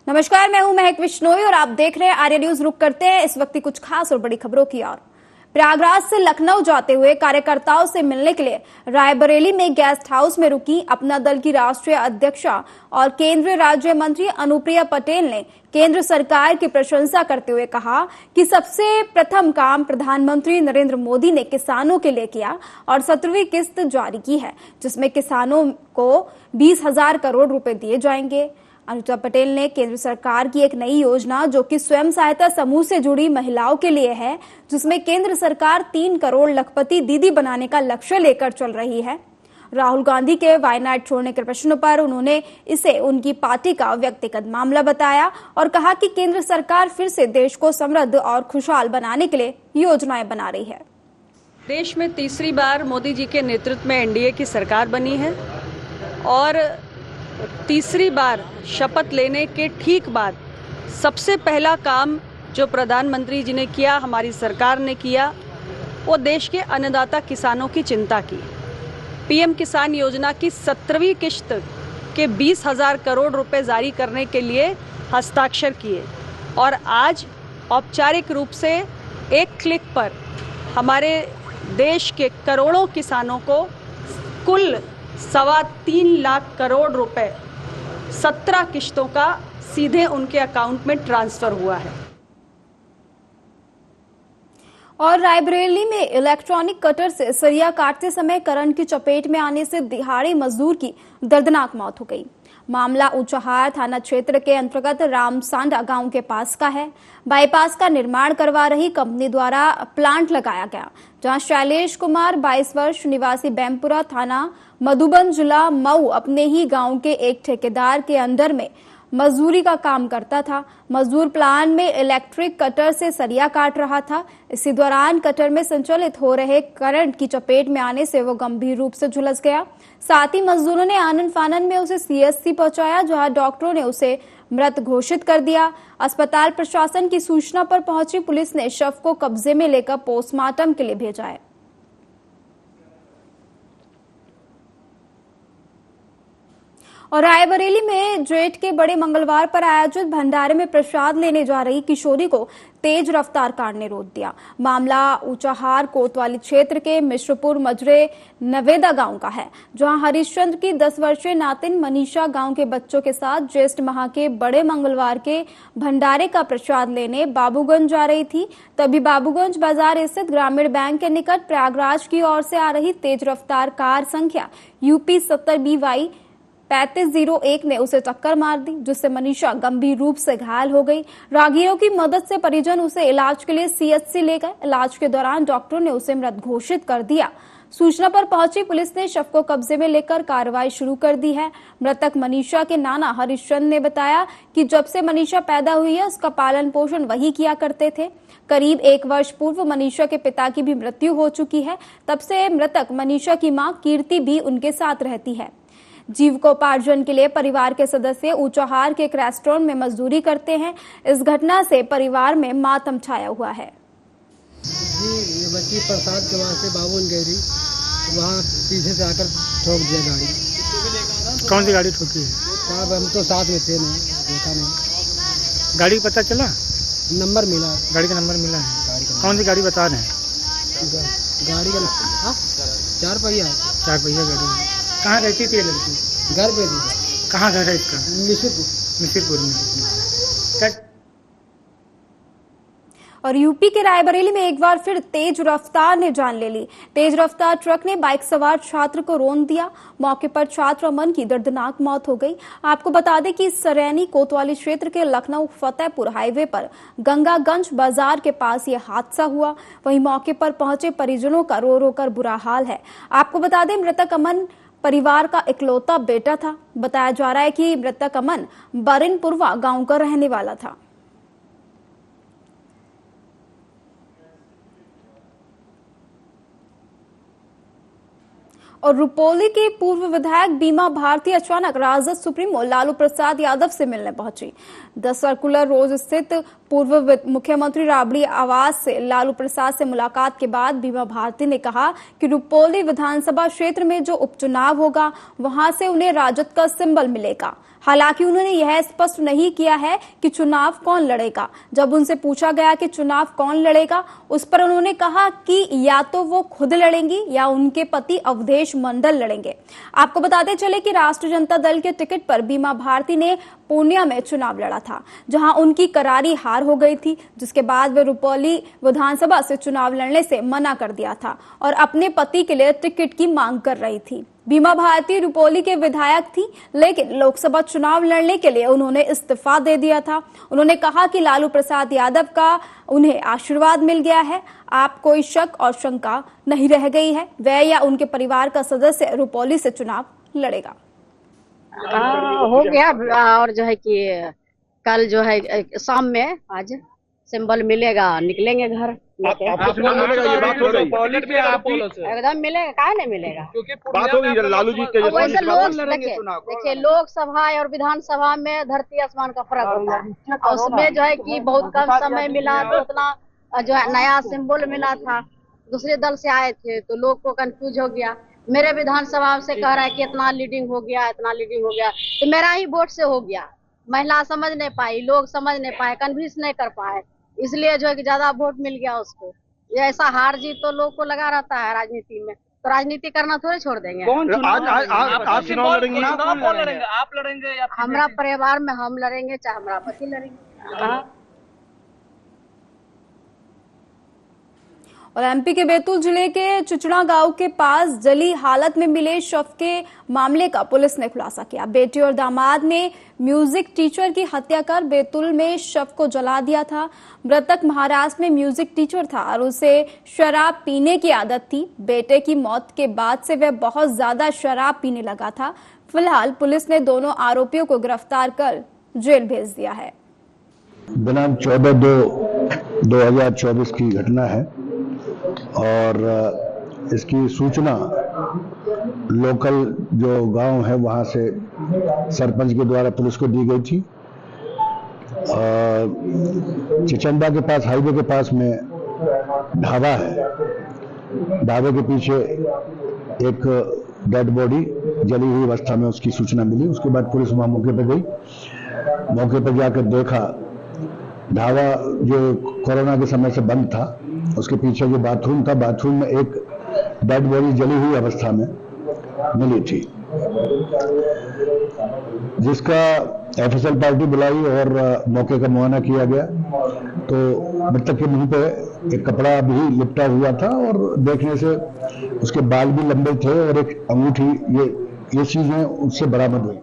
नमस्कार, मैं हूं महक विश्नोई और आप देख रहे हैं आर्य न्यूज। रुक करते हैं इस वक्त की कुछ खास और बड़ी खबरों की ओर। प्रयागराज से लखनऊ जाते हुए कार्यकर्ताओं से मिलने के लिए रायबरेली में गेस्ट हाउस में रुकी अपना दल की राष्ट्रीय अध्यक्षा और केंद्रीय राज्य मंत्री अनुप्रिया पटेल ने केंद्र सरकार की प्रशंसा करते हुए कहा कि सबसे प्रथम काम प्रधानमंत्री नरेंद्र मोदी ने किसानों के लिए किया और 17वीं किस्त जारी की है, जिसमें किसानों को 20,000 करोड़ रुपए दिए जाएंगे। अनुप्रिया पटेल ने केंद्र सरकार की एक नई योजना जो कि स्वयं सहायता समूह से जुड़ी महिलाओं के लिए है, जिसमें केंद्र सरकार 3 करोड़ लखपति दीदी बनाने का लक्ष्य लेकर चल रही है। राहुल गांधी के वायनाड छोड़ने के प्रश्न पर उन्होंने इसे उनकी पार्टी का व्यक्तिगत मामला बताया और कहा कि केंद्र सरकार फिर से देश को समृद्ध और खुशहाल बनाने के लिए योजनाएं बना रही है। देश में तीसरी बार मोदी जी के नेतृत्व में एनडीए की सरकार बनी है और तीसरी बार शपथ लेने के ठीक बाद सबसे पहला काम जो प्रधानमंत्री जी ने किया, हमारी सरकार ने किया, वो देश के अन्नदाता किसानों की चिंता की। पीएम किसान योजना की 17वीं किश्त के 20,000 करोड़ रुपए जारी करने के लिए हस्ताक्षर किए और आज औपचारिक रूप से एक क्लिक पर हमारे देश के करोड़ों किसानों को कुल 3.25 लाख करोड़ रुपए 17 किश्तों का सीधे उनके अकाउंट में ट्रांसफर हुआ है। और रायबरेली में इलेक्ट्रॉनिक कटर से सरिया काटते समय करंट की चपेट में आने से दिहाड़ी मजदूर की दर्दनाक मौत हो गई। मामला ऊंचाहार थाना क्षेत्र के अंतर्गत रामसांडा गांव के पास का है। बाईपास का निर्माण करवा रही कंपनी द्वारा प्लांट लगाया गया, जहां शैलेश कुमार 22 वर्ष निवासी बैमपुरा थाना मधुबन जिला मऊ अपने ही गांव के एक ठेकेदार के अंडर में मजदूरी का काम करता था। मजदूर प्लांट में इलेक्ट्रिक कटर से सरिया काट रहा था। इसी दौरान कटर में संचालित हो रहे करंट की चपेट में आने से वो गंभीर रूप से झुलस गया। साथ ही मजदूरों ने आनन फानन में उसे सीएससी पहुंचाया, जहां डॉक्टरों ने उसे मृत घोषित कर दिया। अस्पताल प्रशासन की सूचना पर पहुंची पुलिस ने शव को कब्जे में लेकर पोस्टमार्टम के लिए भेजा है। और रायबरेली में जेठ के बड़े मंगलवार पर आयोजित भंडारे में प्रसाद लेने जा रही किशोरी को तेज रफ्तार कार ने रोक दिया। मामला ऊंचाहार कोतवाली क्षेत्र के मिश्रपुर मजरे नवेदा गांव का है, जहां हरिश्चंद्र की 10 वर्षीय नातिन मनीषा गांव के बच्चों के साथ ज्येष्ठ माह के बड़े मंगलवार के भंडारे का प्रसाद लेने बाबूगंज जा रही थी। तभी बाबूगंज बाजार स्थित ग्रामीण बैंक के निकट प्रयागराज की ओर से आ रही तेज रफ्तार कार संख्या UP 70BY 3501 ने उसे टक्कर मार दी, जिससे मनीषा गंभीर रूप से घायल हो गई। राहगीरों की मदद से परिजन उसे इलाज के लिए सीएचसी ले गए। इलाज के दौरान डॉक्टरों ने उसे मृत घोषित कर दिया। सूचना पर पहुंची पुलिस ने शव को कब्जे में लेकर कार्रवाई शुरू कर दी है। मृतक मनीषा के नाना हरिश्चंद्र ने बताया कि जब से मनीषा पैदा हुई है उसका पालन पोषण वही किया करते थे। करीब 1 वर्ष पूर्व मनीषा के पिता की भी मृत्यु हो चुकी है। तब से मृतक मनीषा की मां कीर्ति भी उनके साथ रहती है। जीविकोपार्जन के लिए परिवार के सदस्य ऊंचाहार के एक रेस्टोरेंट में मजदूरी करते हैं। इस घटना से परिवार में मातम छाया हुआ है। जी, ये बच्ची प्रसाद के वहाँ से बाबून गई थी, वहाँ पीछे से आकर ठोक दिया गाड़ी। कौन सी गाड़ी ठोकी है? साहब हम तो साथ में थे, नहीं देखा नहीं। गाड़ी पता चला? नंबर मिला, गाड़ी का नंबर मिला है। गाड़ी का कौन सी गाड़ी बता रहे हैं? गाड़ी का 4 पहिया है। 4 पहिया गाड़ी है। कहाँ रहती थी ये लड़की? घर पे थी। कहाँ घर है इसका? मिसिरपुर में। और यूपी के रायबरेली में एक बार फिर तेज रफ्तार ने जान ले ली। तेज रफ्तार ट्रक ने बाइक सवार छात्र को रौंद दिया। मौके पर छात्र अमन की दर्दनाक मौत हो गई। आपको बता दें कि सरैनी कोतवाली क्षेत्र के लखनऊ फतेहपुर हाईवे पर गंगागंज बाजार के पास यह हादसा हुआ। वहीं मौके पर पहुंचे परिजनों का रो रो कर बुरा हाल है। आपको बता दें मृतक अमन परिवार का इकलौता बेटा था। बताया जा रहा है कि मृतक अमन बरिनपुरवा गांव का रहने वाला था। और रुपौली के पूर्व विधायक बीमा भारती अचानक राजद सुप्रीमो लालू प्रसाद यादव से मिलने पहुंची। 10 सर्कुलर रोड स्थित पूर्व मुख्यमंत्री राबड़ी आवास से लालू प्रसाद से मुलाकात के बाद बीमा भारती ने कहा कि रुपौली विधानसभा क्षेत्र में जो उपचुनाव होगा वहां से उन्हें राजद का सिंबल मिलेगा। हालांकि उन्होंने यह स्पष्ट नहीं किया है कि चुनाव कौन लड़ेगा। जब उनसे पूछा गया कि चुनाव कौन लड़ेगा, उस पर उन्होंने कहा कि या तो वो खुद लड़ेंगी या उनके पति अवधेश मंडल लड़ेंगे। आपको बताते चले कि राष्ट्रीय जनता दल के टिकट पर बीमा भारती ने पूर्णिया में चुनाव लड़ा था, जहां उनकी करारी हार हो गई थी, जिसके बाद वे रुपौली विधानसभा से चुनाव लड़ने से मना कर दिया था और अपने पति के लिए टिकट की मांग कर रही थी। बीमा भारती रुपौली के विधायक थी, लेकिन लोकसभा चुनाव लड़ने के लिए उन्होंने इस्तीफा दे दिया था। उन्होंने कहा कि लालू प्रसाद यादव का उन्हें आशीर्वाद मिल गया है, आप कोई शक और शंका नहीं रह गई है, वह या उनके परिवार का सदस्य रुपौली से चुनाव लड़ेगा। हो गया। और जो है कि कल जो है शाम में आज सिंबल मिलेगा, निकलेंगे घर। एकदम मिलेगा, काहे नहीं मिलेगा? बात होगी लालू जी के। वैसे देखिए लोकसभा और विधानसभा में धरती आसमान का फर्क होता है, और उसमें जो है कि बहुत कम समय मिला, तो उतना जो है नया सिंबल मिला था। दूसरे दल से आए थे तो लोग को कंफ्यूज हो गया। मेरे विधानसभा से कह रहा है कि इतना लीडिंग हो गया, इतना लीडिंग हो गया, तो मेरा ही वोट से हो गया। महिला समझ नहीं पाई, लोग समझ नहीं पाए, कन्विंस नहीं कर पाए, इसलिए जो है कि ज्यादा वोट मिल गया उसको। ये ऐसा हार जीत तो लोग को लगा रहता है राजनीति में, तो राजनीति करना थोड़े छोड़ देंगे। आप चुनाव लड़ेंगे? आप लड़ेंगे या हमारा परिवार में हम लड़ेंगे, चाहे हमारा पति लड़ेंगे। और एमपी के बैतूल जिले के चुचड़ा गांव के पास जली हालत में मिले शव के मामले का पुलिस ने खुलासा किया। बेटी और दामाद ने म्यूजिक टीचर की हत्या कर बैतूल में शव को जला दिया था। मृतक महाराष्ट्र में म्यूजिक टीचर था और उसे शराब पीने की आदत थी। बेटे की मौत के बाद से वह बहुत ज्यादा शराब पीने लगा था। फिलहाल पुलिस ने दोनों आरोपियों को गिरफ्तार कर जेल भेज दिया है। दिनांक 14/2/2024 की घटना है और इसकी सूचना लोकल जो गांव है वहां से सरपंच के द्वारा पुलिस को दी गई थी। चिचंबा के पास, हाईवे के पास में ढाबा है, ढाबे के पीछे एक डेड बॉडी जली हुई अवस्था में उसकी सूचना मिली। उसके बाद पुलिस वहां मौके पर गई। मौके पर जाकर देखा ढाबा जो कोरोना के समय से बंद था, उसके पीछे जो बाथरूम था, बाथरूम में एक डेड बॉडी जली हुई अवस्था में मिली थी, जिसका एफएसएल पार्टी बुलाई और मौके का मुआयना किया गया। तो मृतक के मुंह पे एक कपड़ा भी लिपटा हुआ था और देखने से उसके बाल भी लंबे थे और एक अंगूठी, ये चीजें उससे बरामद हुई।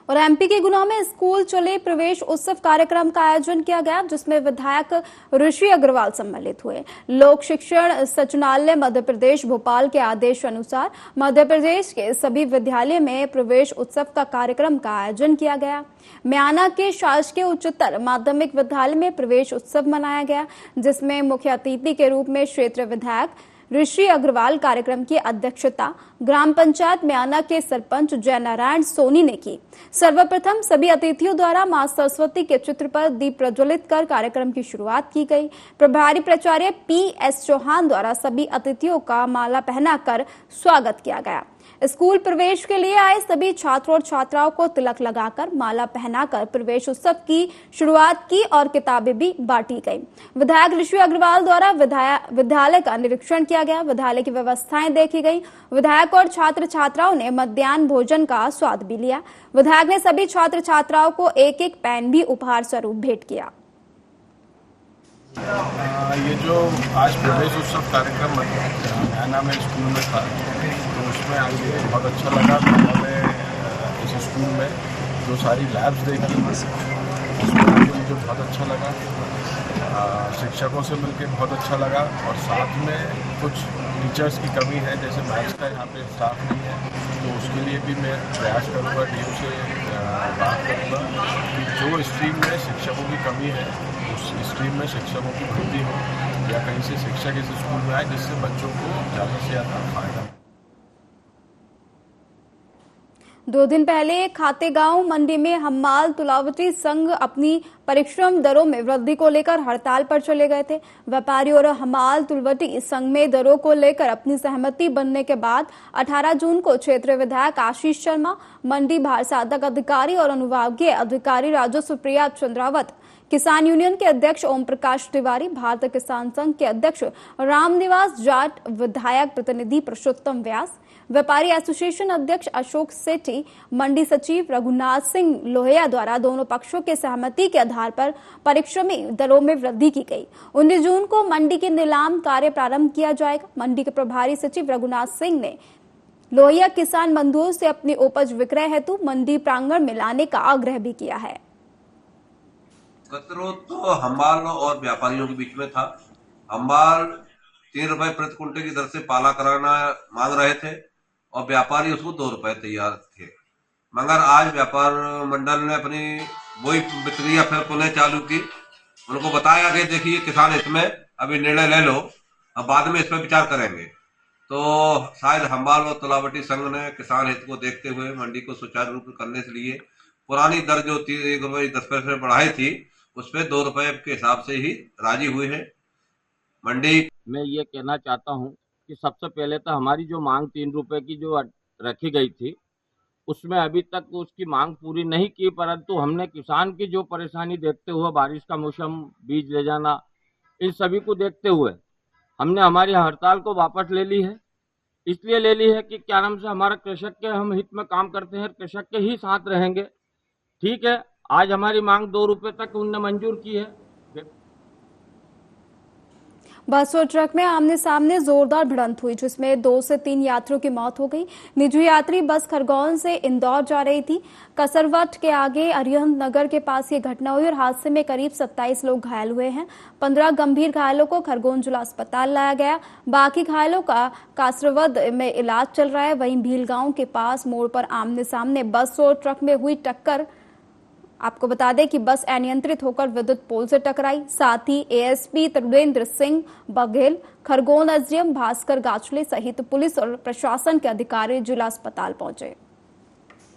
और एमपी के गुना में स्कूल चले प्रवेश उत्सव कार्यक्रम का आयोजन किया गया, जिसमें विधायक ऋषि अग्रवाल सम्मिलित हुए। लोक शिक्षण सचिवालय मध्य प्रदेश भोपाल के आदेश अनुसार मध्य प्रदेश के सभी विद्यालय में प्रवेश उत्सव का कार्यक्रम का आयोजन किया गया। म्याना के शासकीय उच्चतर माध्यमिक विद्यालय में प्रवेश उत्सव मनाया गया, जिसमें मुख्य अतिथि के रूप में क्षेत्रीय विधायक ऋषि अग्रवाल कार्यक्रम की अध्यक्षता ग्राम पंचायत म्याना के सरपंच जय नारायण सोनी ने की। सर्वप्रथम सभी अतिथियों द्वारा मां सरस्वती के चित्र पर दीप प्रज्वलित कर कार्यक्रम की शुरुआत की गई। प्रभारी प्राचार्य PS चौहान द्वारा सभी अतिथियों का माला पहनाकर स्वागत किया गया। स्कूल प्रवेश के लिए आए सभी छात्रों और छात्राओं को तिलक लगाकर माला पहनाकर प्रवेश उत्सव की शुरुआत की और किताबें भी बांटी गई। विधायक ऋषि अग्रवाल द्वारा विद्यालय का निरीक्षण किया गया, विद्यालय की व्यवस्थाएं देखी गई। विधायक और छात्र छात्राओं ने मध्याह्न भोजन का स्वाद भी लिया। विधायक ने सभी छात्र छात्राओं को एक एक पेन भी उपहार स्वरूप भेंट किया। ये जो आज प्रवेश उत्सव कार्यक्रम म्याना में स्कूल में था, तो उसमें आज बहुत अच्छा लगा। हमें इस स्कूल में जो सारी लैब्स देखी उसमें मुझे बहुत अच्छा लगा। शिक्षकों से मिलकर बहुत अच्छा लगा। और साथ में कुछ टीचर्स की कमी है, जैसे मैथ्स का यहाँ पे स्टाफ नहीं है, तो उसके लिए भी मैं प्रयास करूँगा, DO से बात करूँगा कि जो स्ट्रीम में शिक्षकों की कमी है उस स्ट्रीम में शिक्षकों की भर्ती हो या कहीं से शिक्षक इस स्कूल में आए, जिससे बच्चों को ज़्यादा से ज़्यादा फायदा। 2 दिन पहले खातेगांव मंडी में हम्माल तुलावटी संघ अपनी परिश्रम दरों में वृद्धि को लेकर हड़ताल पर चले गए थे। व्यापारी और हम्माल तुलावटी संघ में दरों को लेकर अपनी सहमति बनने के बाद 18 जून को क्षेत्रीय विधायक आशीष शर्मा, मंडी भारसाधक अधिकारी और अनुविभागीय अधिकारी राजस्व प्रिया चंद्रावत, किसान यूनियन के अध्यक्ष ओम प्रकाश तिवारी, भारतीय किसान संघ के अध्यक्ष रामनिवास जाट, विधायक प्रतिनिधि पुरुषोत्तम व्यास, व्यापारी एसोसिएशन अध्यक्ष अशोक सेठी, मंडी सचिव रघुनाथ सिंह लोहिया द्वारा दोनों पक्षों के सहमति के आधार पर परिश्रमी दरों में वृद्धि की गई। 19 जून को मंडी के नीलाम कार्य प्रारंभ किया जाएगा। मंडी के प्रभारी सचिव रघुनाथ सिंह ने लोहिया किसान बंधुओं से अपनी उपज विक्रय हेतु मंडी प्रांगण में लाने का आग्रह भी किया है। गतिरोध तो हम्माल और व्यापारियों के बीच में था। हम्माल 3 रुपए प्रति कुंटल की दर से पाला कराना मांग रहे थे और व्यापारी उसको 2 रुपए तैयार थे, मगर आज व्यापार मंडल ने अपनी वही प्रक्रिया फिर पुनः चालू की। उनको बताया कि देखिए किसान हित में अभी निर्णय ले लो, अब बाद में इस पर विचार करेंगे। तो शायद हम्माल और तुलावटी संघ ने किसान हित को देखते हुए मंडी को सुचारू रूप से करने के लिए पुरानी दर जो 1 रुपए 10 पैसे बढ़ाई थी उस पर 2 रुपए के हिसाब से ही राजी हुए हैं। मंडी मैं ये कहना चाहता हूँ कि सबसे पहले तो हमारी जो मांग 3 रुपए की जो रखी गई थी उसमें अभी तक उसकी मांग पूरी नहीं की, परंतु हमने किसान की जो परेशानी देखते हुए, बारिश का मौसम, बीज ले जाना, इन सभी को देखते हुए हमने हमारी हड़ताल को वापस ले ली है। इसलिए ले ली है कि क्या नाम से हमारा कृषक के हम हित में काम करते हैं, कृषक के ही साथ रहेंगे। ठीक है, आज हमारी मांग 2 रुपए तक उनने मंजूर की है। बस और ट्रक में आमने सामने जोरदार भिड़ंत हुई, जिसमें 2 से 3 यात्रियों की मौत हो गई। निजी यात्री बस खरगोन से इंदौर जा रही थी। कसरवट के आगे अरिहंत नगर के पास ये घटना हुई और हादसे में करीब 27 लोग घायल हुए हैं। 15 गंभीर घायलों को खरगोन जिला अस्पताल लाया गया। बाकी घायलों का कासरवद में इलाज चल रहा है। वहीं भीलगांव के पास मोड़ पर आमने सामने बस और ट्रक में हुई टक्कर। आपको बता दें कि बस अनियंत्रित होकर विद्युत पोल से टकराई। साथ ही एएसपी तरुणेंद्र सिंह बघेल, खरगोन एसडीएम भास्कर गाचले सहित पुलिस और प्रशासन के अधिकारी जिला अस्पताल पहुंचे।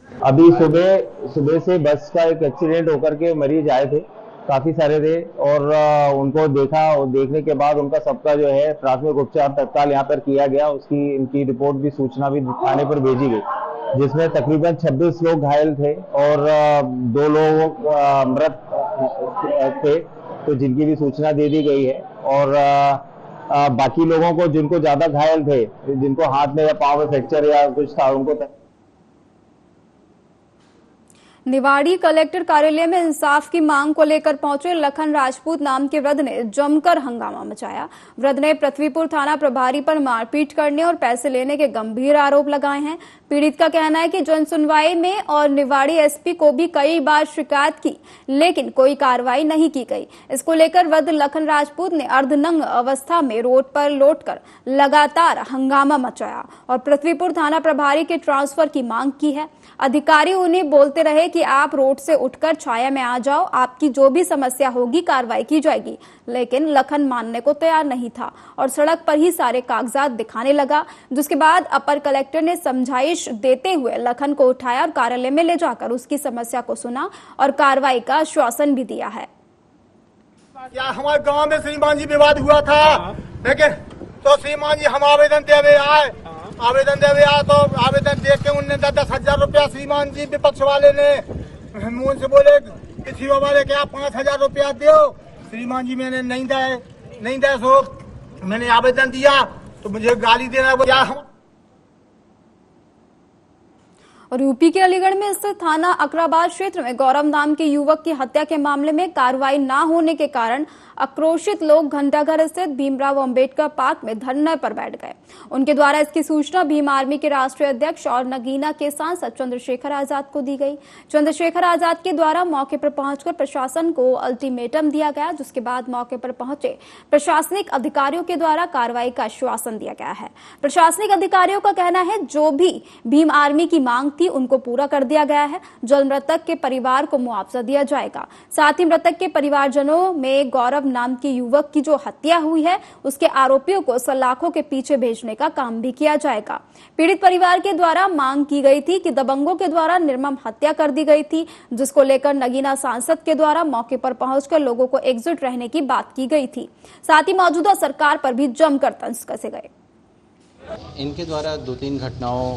अभी सुबह से बस का एक एक्सीडेंट होकर के मरीज आए थे, काफी सारे थे, और उनको देखा और देखने के बाद उनका सबका जो है प्राथमिक उपचार तत्काल यहाँ पर किया गया। उसकी इनकी रिपोर्ट भी, सूचना भी थाने पर भेजी गई, जिसमें तकरीबन 26 लोग घायल थे और 2 लोग मृत थे, तो जिनकी भी सूचना दे दी गई है। और बाकी लोगों को जिनको ज्यादा घायल थे, जिनको हाथ में या पांव में फ्रैक्चर या कुछ था, उनको निवाड़ी कलेक्टर कार्यालय में इंसाफ की मांग को लेकर पहुंचे लखन राजपूत नाम के वृद्ध ने जमकर हंगामा मचाया। वृद्ध ने पृथ्वीपुर थाना प्रभारी पर मारपीट करने और पैसे लेने के गंभीर आरोप लगाए हैं। पीड़ित का कहना है कि जन सुनवाई में और निवाड़ी एसपी को भी कई बार शिकायत की, लेकिन कोई कार्रवाई नहीं की गई। इसको लेकर वृद्ध लखन राजपूत ने अर्धनंग अवस्था में रोड पर लौटकर लगातार हंगामा मचाया और पृथ्वीपुर थाना प्रभारी के ट्रांसफर की मांग की है। अधिकारी उन्हें बोलते रहे कि आप रोड से उठकर छाया में आ जाओ, आपकी जो भी समस्या होगी कार्रवाई की जाएगी, लेकिन लखन मानने को तैयार नहीं था और सड़क पर ही सारे कागजात दिखाने लगा। जिसके बाद अपर कलेक्टर ने समझाइश देते हुए लखन को उठाया और कार्यालय में ले जाकर उसकी समस्या को सुना और कार्रवाई का आश्वासन भी दिया है। हमारे गांव में श्रीमान जी विवाद हुआ था, लेकिन तो श्रीमान जी हम आवेदन देवे आए, तो आवेदन देख के उनने 10,000 रुपया श्रीमान जी विपक्ष वाले ने मुंह से बोले, किसी वाले के आप 5,000 रुपया दो। श्रीमान जी मैंने नहीं दे सो मैंने आवेदन दिया तो मुझे गाली देना बोला। और यूपी के अलीगढ़ में स्थित थाना अकराबाद क्षेत्र में गौरव नाम के युवक की हत्या के मामले में कार्रवाई न होने के कारण आक्रोशित लोग घंटाघर स्थित भीमराव अंबेडकर पार्क में धरने पर बैठ गए। उनके द्वारा इसकी सूचना भीम आर्मी के राष्ट्रीय अध्यक्ष और नगीना के सांसद चंद्रशेखर आजाद को दी गई। चंद्रशेखर आजाद के द्वारा मौके पर पहुंचकर प्रशासन को अल्टीमेटम दिया गया, जिसके बाद मौके पर पहुंचे प्रशासनिक अधिकारियों के द्वारा कार्रवाई का आश्वासन दिया गया है। प्रशासनिक अधिकारियों का कहना है जो भी भीम आर्मी की मांग थी उनको पूरा कर दिया गया है। जल्द मृतक के परिवार को मुआवजा दिया जाएगा। साथ ही मृतक के परिवारजनों में गौरव नाम के युवक की जो हत्या हुई है उसके आरोपियों को सलाखों के पीछे भेजने का काम भी किया जाएगा। पीड़ित परिवार के द्वारा मांग की गई थी कि दबंगों के द्वारा निर्मम हत्या कर दी गई थी, जिसको लेकर नगीना सांसद के द्वारा मौके पर पहुंचकर लोगों को एकजुट रहने की बात की गई थी। साथ ही मौजूदा सरकार पर भी जमकर तंज कसे गए। इनके द्वारा 2-3 घटनाओं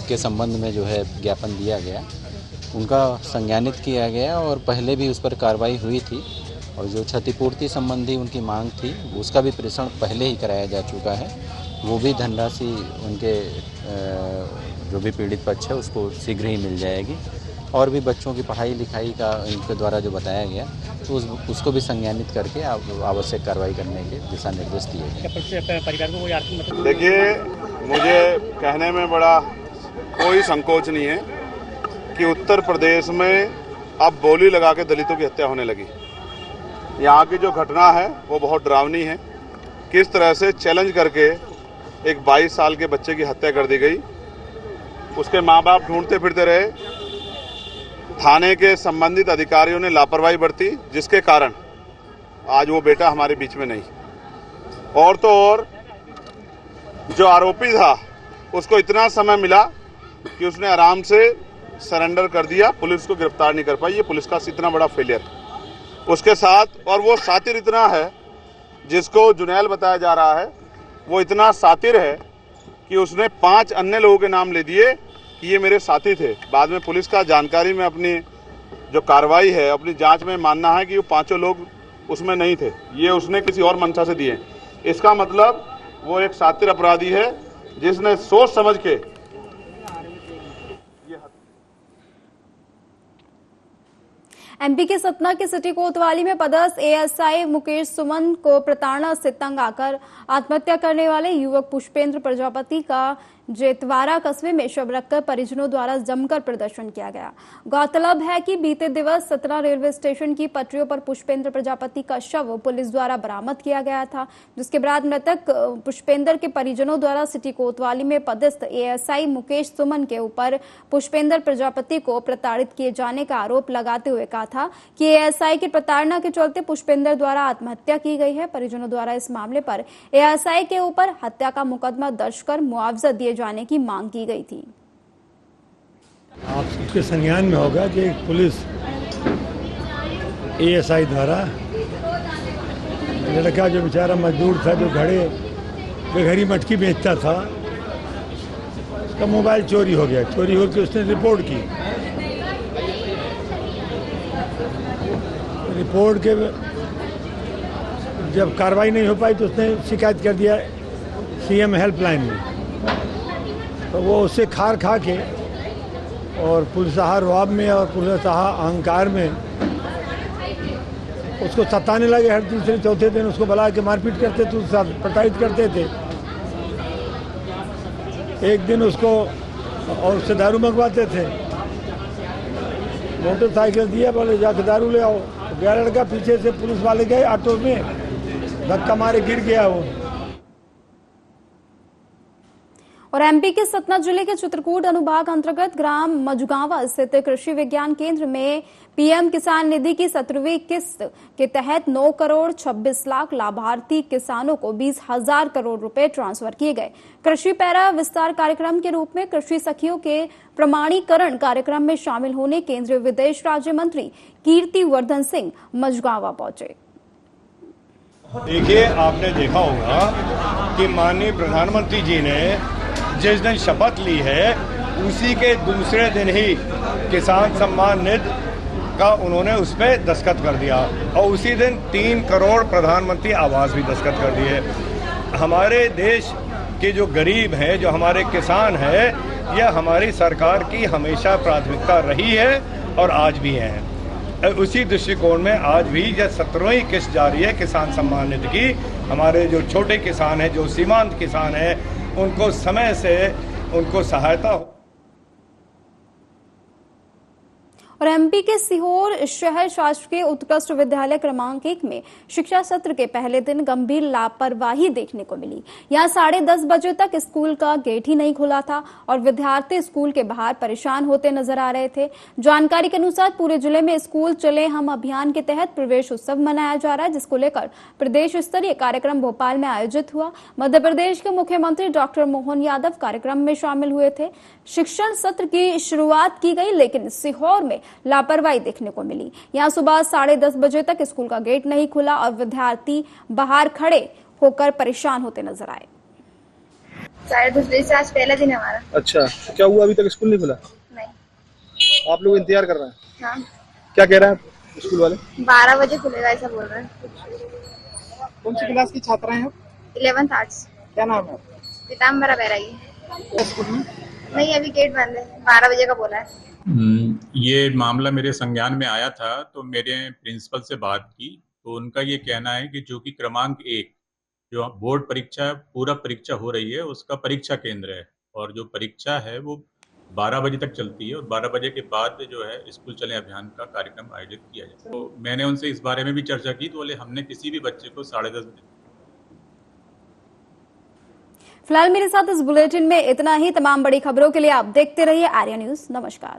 के संबंध में जो है ज्ञापन दिया गया, उनका संज्ञानित किया गया और पहले भी उस पर कार्रवाई हुई थी और जो क्षतिपूर्ति संबंधी उनकी मांग थी उसका भी प्रेषण पहले ही कराया जा चुका है। वो भी धनराशि उनके जो भी पीड़ित पक्ष है उसको शीघ्र ही मिल जाएगी और भी बच्चों की पढ़ाई लिखाई का इनके द्वारा जो बताया गया तो उसको भी संज्ञानित करके आवश्यक कार्रवाई करने के दिशा निर्देश दिए गए। परिवार को कोई आर्थिक मदद? देखिए, मुझे कहने में बड़ा कोई संकोच नहीं है कि उत्तर प्रदेश में अब बोली लगा के दलितों की हत्या होने लगी। यहाँ की जो घटना है वो बहुत डरावनी है। किस तरह से चैलेंज करके एक 22 साल के बच्चे की हत्या कर दी गई। उसके माँ बाप ढूंढते फिरते रहे, थाने के संबंधित अधिकारियों ने लापरवाही बरती, जिसके कारण आज वो बेटा हमारे बीच में नहीं। और तो और जो आरोपी था उसको इतना समय मिला कि उसने आराम से सरेंडर कर दिया, पुलिस को गिरफ्तार नहीं कर पाई। ये पुलिस का इतना बड़ा फेलियर उसके साथ। और वो सातिर इतना है, जिसको जुनैल बताया जा रहा है, वो इतना सातिर है कि उसने 5 अन्य लोगों के नाम ले दिए कि ये मेरे साथी थे। बाद में पुलिस का जानकारी में अपनी जो कार्रवाई है, अपनी जांच में मानना है कि वो 5 लोग उसमें नहीं थे, ये उसने किसी और मंशा से दिए। इसका मतलब वो एक सातिर अपराधी है जिसने सोच समझ के एमपी के सतना के सिटी कोतवाली में पदस्थ एएसआई मुकेश सुमन को प्रताड़ना से तंग आकर आत्महत्या करने वाले युवक पुष्पेंद्र प्रजापति का जेतवारा कस्बे में शव रखकर परिजनों द्वारा जमकर प्रदर्शन किया गया। गौरतलब है कि बीते दिवस सतना रेलवे स्टेशन की पटरियों पर पुष्पेंद्र प्रजापति का शव पुलिस द्वारा बरामद किया गया था, जिसके बाद मृतक पुष्पेंद्र के परिजनों द्वारा सिटी कोतवाली में पदस्थ एएसआई मुकेश सुमन के ऊपर पुष्पेंद्र प्रजापति को प्रताड़ित किए जाने का आरोप लगाते हुए कहा था कि एएसआई की प्रताड़ना के चलते पुष्पेंद्र द्वारा आत्महत्या की गई है। परिजनों द्वारा इस मामले पर एएसआई के ऊपर हत्या का मुकदमा दर्ज कर मुआवजा दिए जाने की मांग की गई थी। आप सबके संज्ञान में होगा कि एक पुलिस एएसआई द्वारा लड़का जो बेचारा मजदूर था, जो बेघरी मटकी बेचता था, उसका मोबाइल चोरी हो गया। चोरी होकर उसने रिपोर्ट की। रिपोर्ट के जब कार्रवाई नहीं हो पाई तो उसने शिकायत कर दिया सीएम हेल्पलाइन में। तो वो उससे खार खा के और पुलिसहा रौब में और पुलिसहा अहंकार में उसको सताने लगे। हर तीसरे चौथे दिन उसको बुला के मारपीट करते थे, उसके साथ प्रताड़ित करते थे। एक दिन उसको और उससे दारू मंगवाते थे। मोटरसाइकिल दिया, बोले जाके दारू ले आओ। गया लड़का, पीछे से पुलिस वाले गए ऑटो में, धक्का मारे गिर गया वो। और एमपी के सतना जिले के चित्रकूट अनुभाग अंतर्गत ग्राम मझगांवा स्थित कृषि विज्ञान केंद्र में पीएम किसान निधि की 17वीं किस्त के तहत 9 करोड़ 26 लाख लाभार्थी किसानों को 20,000 करोड़ रुपए ट्रांसफर किए गए। कृषि पैरा विस्तार कार्यक्रम के रूप में कृषि सखियों के प्रमाणीकरण कार्यक्रम में शामिल होने केंद्रीय विदेश राज्य मंत्री कीर्तिवर्धन सिंह मझगांवा पहुंचे। देखिए, आपने देखा होगा कि माननीय प्रधानमंत्री जी ने जिस दिन शपथ ली है उसी के दूसरे दिन ही किसान सम्मान निधि का उन्होंने उस पर दस्तखत कर दिया और उसी दिन 3 करोड़ प्रधानमंत्री आवास भी दस्तखत कर दिए। हमारे देश के जो गरीब हैं, जो हमारे किसान हैं, यह हमारी सरकार की हमेशा प्राथमिकता रही है और आज भी है। उसी दृष्टिकोण में आज भी यह 17वीं किस्त जारी है किसान सम्मान निधि की। हमारे जो छोटे किसान हैं, जो सीमांत किसान हैं, उनको समय से उनको सहायता हो। और एमपी के सीहोर शहर शासकीय उत्कृष्ट विद्यालय क्रमांक 1 में शिक्षा सत्र के पहले दिन गंभीर लापरवाही देखने को मिली। यहां 10:30 बजे तक स्कूल का गेट ही नहीं खुला था और विद्यार्थी स्कूल के बाहर परेशान होते नजर आ रहे थे। जानकारी के अनुसार पूरे जिले में स्कूल चले हम अभियान के तहत प्रवेश उत्सव मनाया जा रहा है, जिसको लेकर प्रदेश स्तरीय कार्यक्रम भोपाल में आयोजित हुआ। मध्य प्रदेश के मुख्यमंत्री डॉक्टर मोहन यादव कार्यक्रम में शामिल हुए थे। शिक्षण सत्र की शुरुआत की गई, लेकिन सीहोर में लापरवाही देखने को मिली। यहां सुबह 10:30 बजे तक स्कूल का गेट नहीं खुला और विद्यार्थी बाहर खड़े होकर परेशान होते नजर आए। 10:30 बजे से आज पहला दिन है हमारा। अच्छा, तो क्या हुआ, अभी तक स्कूल नहीं खुला? नहीं। आप लोग इंतजार कर रहे हैं? हाँ। क्या कह रहे हैं स्कूल वाले? 12 बजे खुलेगा ऐसा बोल रहे हैं। कौन सी क्लास की छात्रा हैं आप? 11th arts. क्या नाम है? पीताम्बरा बैरागी। स्कूल में नहीं, अभी गेट बंद है, 12 बजे का बोला है। ये मामला मेरे संज्ञान में आया था तो मेरे प्रिंसिपल से बात की, तो उनका ये कहना है कि जो कि क्रमांक 1 जो बोर्ड परीक्षा पूरा परीक्षा हो रही है उसका परीक्षा केंद्र है और जो परीक्षा है वो 12 बजे तक चलती है और 12 बजे के बाद जो है स्कूल चले अभियान का कार्यक्रम आयोजित किया जाए। तो मैंने उनसे इस बारे में भी चर्चा की, तो बोले हमने किसी भी बच्चे को 10:30 बजे। फिलहाल मेरे साथ इस बुलेटिन में इतना ही। तमाम बड़ी खबरों के लिए आप देखते रहिए आर्या न्यूज। नमस्कार।